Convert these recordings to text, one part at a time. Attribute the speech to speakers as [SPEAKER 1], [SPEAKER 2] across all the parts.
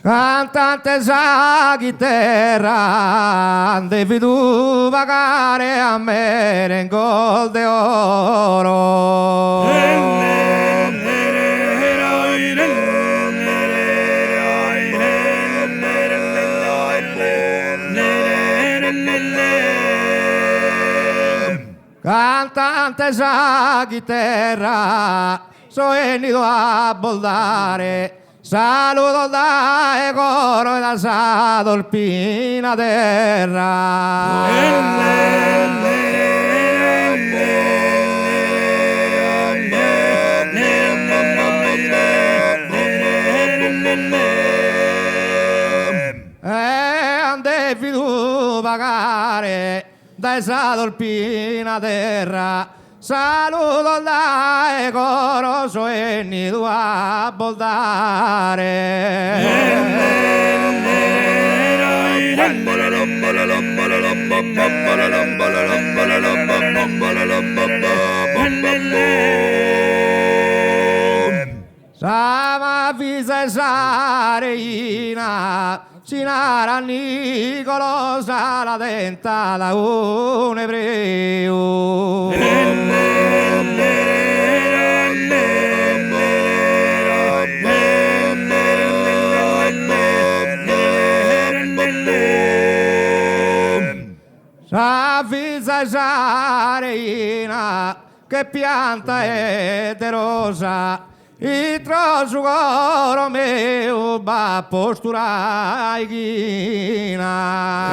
[SPEAKER 1] Cantante sa chitarra, devi tu pagare a me in gol de oro. Cantante sa chitarra, so venuto a boldare. Saluto da coro e da sa dolpina terra. Devi tu pagare da sa dolpina terra. Saluto da coro sueni tu a boldare. Sama visa sa reina, Cinara Nicolosa la denta da un ebreo. S'avvisa sa reina che pianta è de rosa, il trosu coro meu va posturai ghina.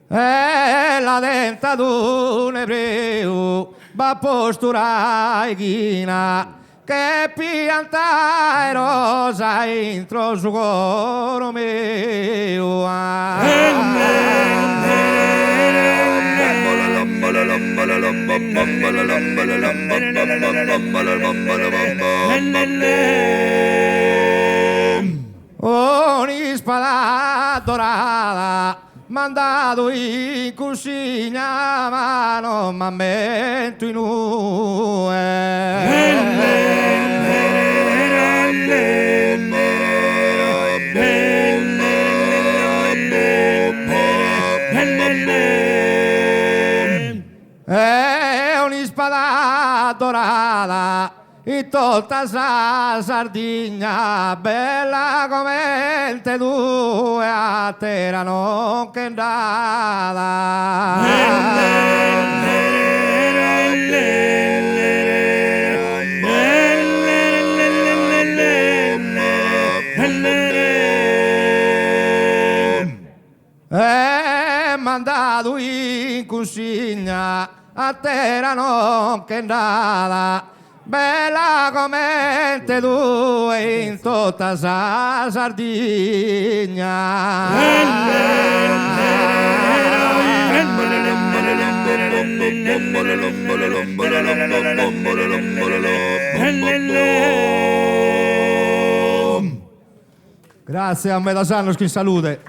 [SPEAKER 1] E la denta d'un ebreo va posturai ghina, che pianta e rosa intro su coro mio. Ogni spada dorata mandato in cucina, ma non m'ammento in è ogni spada dorata in tolta sa Sardegna, bella come te due a terra non che mandato in cucina a terra non che andata, bella come te due in tutta sa Sardegna. Grazie a Metasanno, in salute.